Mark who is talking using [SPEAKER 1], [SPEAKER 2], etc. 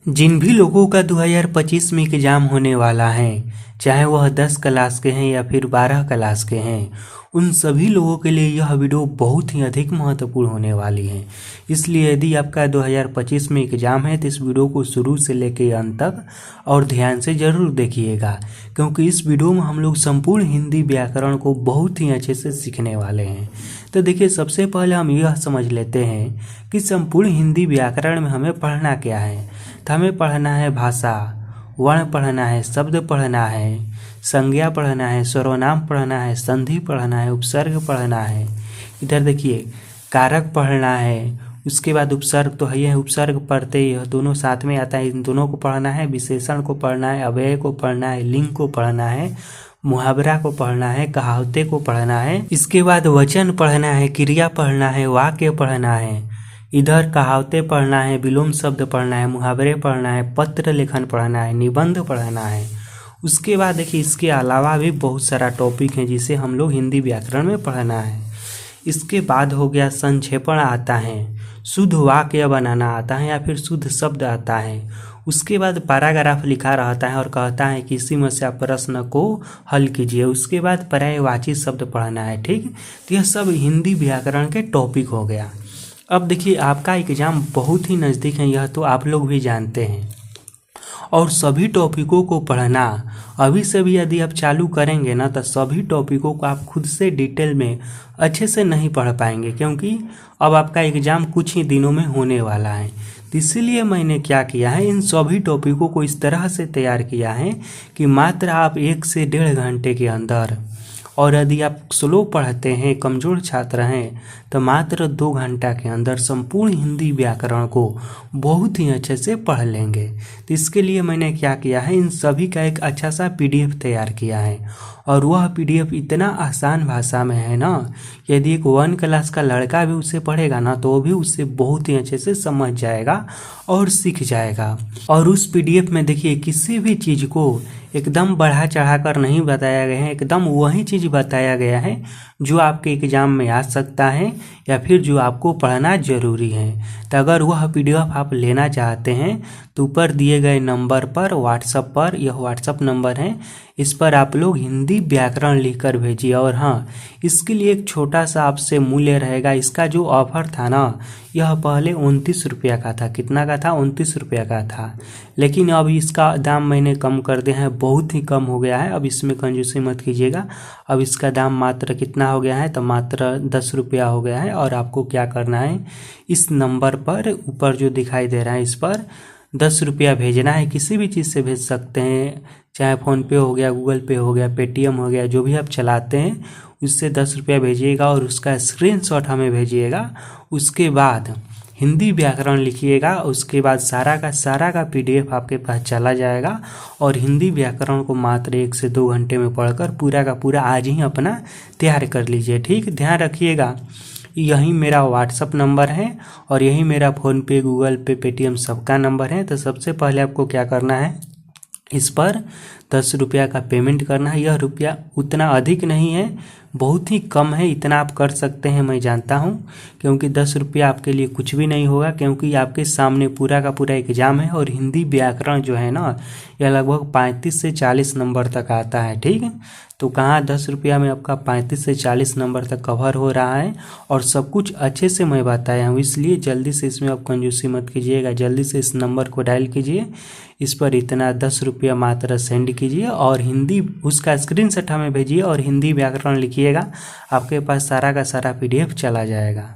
[SPEAKER 1] जिन भी लोगों का 2025 में एग्ज़ाम होने वाला है, चाहे वह 10 क्लास के हैं या फिर 12 क्लास के हैं, उन सभी लोगों के लिए यह वीडियो बहुत ही अधिक महत्वपूर्ण होने वाली है। इसलिए यदि आपका 2025 में एग्ज़ाम है तो इस वीडियो को शुरू से लेकर अंत तक और ध्यान से ज़रूर देखिएगा, क्योंकि इस वीडियो में हम लोग संपूर्ण हिंदी व्याकरण को बहुत ही अच्छे से सीखने वाले हैं। तो देखिए, सबसे पहले हम यह समझ लेते हैं कि संपूर्ण हिंदी व्याकरण में हमें पढ़ना क्या है। तो हमें पढ़ना है भाषा, वर्ण पढ़ना है, शब्द पढ़ना है, संज्ञा पढ़ना है, सर्वनाम पढ़ना है, संधि पढ़ना है, उपसर्ग पढ़ना है। इधर देखिए, कारक पढ़ना है, उसके बाद उपसर्ग तो है, उपसर्ग पढ़ते ही दोनों साथ में आता है, इन दोनों को पढ़ना है। विशेषण को पढ़ना है, अव्यय को पढ़ना है, लिंग को पढ़ना है, मुहावरा को पढ़ना है, कहावते को पढ़ना है। इसके बाद वचन पढ़ना है, क्रिया पढ़ना है, वाक्य पढ़ना है। इधर कहावते पढ़ना है, विलोम शब्द पढ़ना है, मुहावरे पढ़ना है, पत्र लेखन पढ़ना है, निबंध पढ़ना है। उसके बाद देखिए, इसके अलावा भी बहुत सारा टॉपिक है जिसे हम लोग हिंदी व्याकरण में पढ़ना है। इसके बाद हो गया संक्षेपण आता है, शुद्ध वाक्य बनाना आता है या फिर शुद्ध शब्द आता है। उसके बाद पैराग्राफ लिखा रहता है और कहता है कि इसी में से आप प्रश्न को हल कीजिए। उसके बाद पर्यायवाची शब्द पढ़ना है। ठीक, तो यह सब हिंदी व्याकरण के टॉपिक हो गया। अब देखिए, आपका एग्ज़ाम बहुत ही नज़दीक है, यह तो आप लोग भी जानते हैं, और सभी टॉपिकों को पढ़ना अभी से भी यदि आप चालू करेंगे ना, तो सभी टॉपिकों को आप खुद से डिटेल में अच्छे से नहीं पढ़ पाएंगे, क्योंकि अब आपका एग्ज़ाम कुछ ही दिनों में होने वाला है। तो इसीलिए मैंने क्या किया है, इन सभी टॉपिकों को इस तरह से तैयार किया है कि मात्र आप 1 से 1.5 घंटे के अंदर, और यदि आप स्लो पढ़ते हैं, कमज़ोर छात्र हैं, तो मात्र 2 घंटा के अंदर संपूर्ण हिंदी व्याकरण को बहुत ही अच्छे से पढ़ लेंगे। तो इसके लिए मैंने क्या किया है, इन सभी का एक अच्छा सा PDF तैयार किया है, और वह PDF इतना आसान भाषा में है ना, यदि एक 1 क्लास का लड़का भी उसे पढ़ेगा ना, तो वो भी उससे बहुत ही अच्छे से समझ जाएगा और सीख जाएगा। और उस PDF में देखिए, किसी भी चीज़ को एकदम बढ़ा चढ़ा कर नहीं बताया गया है, एकदम वही चीज़ बताया गया है जो आपके एग्ज़ाम में आ सकता है या फिर जो आपको पढ़ना ज़रूरी है। तो अगर वह PDF आप लेना चाहते हैं तो ऊपर दिए गए नंबर पर व्हाट्सएप पर, यह व्हाट्सएप नंबर है, इस पर आप लोग हिंदी व्याकरण लिखकर भेजिए। और हाँ, इसके लिए एक छोटा सा आपसे मूल्य रहेगा। इसका जो ऑफ़र था ना, यह पहले 29 रुपया का था। कितना का था? 29 रुपया का था, लेकिन अब इसका दाम मैंने कम कर दिया है, बहुत ही कम हो गया है। अब इसमें कंजूसी मत कीजिएगा। अब इसका दाम मात्र कितना हो गया है, तो मात्र 10 रुपया हो गया है। और आपको क्या करना है, इस नंबर पर ऊपर जो दिखाई दे रहा है, इस पर 10 रुपया भेजना है। किसी भी चीज़ से भेज सकते हैं, चाहे फ़ोनपे हो गया, गूगल पे हो गया, पेटीएम हो गया, जो भी आप चलाते हैं उससे 10 रुपया भेजिएगा और उसका स्क्रीनशॉट हमें भेजिएगा। उसके बाद हिंदी व्याकरण लिखिएगा, उसके बाद सारा का PDF आपके पास चला जाएगा। और हिंदी व्याकरण को मात्र 1 से 2 घंटे में पढ़कर पूरा का पूरा आज ही अपना तैयार कर लीजिए। ठीक, ध्यान रखिएगा, यही मेरा व्हाट्सअप नंबर है और यही मेरा फ़ोनपे, गूगल पे, पेटीएम सबका नंबर है। तो सबसे पहले आपको क्या करना है, इस पर 10 रुपया का पेमेंट करना है। यह रुपया उतना अधिक नहीं है, बहुत ही कम है, इतना आप कर सकते हैं, मैं जानता हूँ, क्योंकि 10 रुपया आपके लिए कुछ भी नहीं होगा, क्योंकि आपके सामने पूरा का पूरा एग्ज़ाम है। और हिंदी व्याकरण जो है ना, यह लगभग 35 से 40 नंबर तक आता है। ठीक है, तो कहाँ 10 रुपया में आपका 35 से 40 नंबर तक कवर हो रहा है, और सब कुछ अच्छे से मैं बताया हूँ। इसलिए जल्दी से इसमें आप कंजूसी मत कीजिएगा, जल्दी से इस नंबर को डायल कीजिए, इस पर इतना 10 रुपया मात्र सेंड कीजिए और हिंदी उसका स्क्रीनशॉट हमें भेजिए और हिंदी व्याकरण लिखिएगा। आपके पास सारा का सारा PDF चला जाएगा।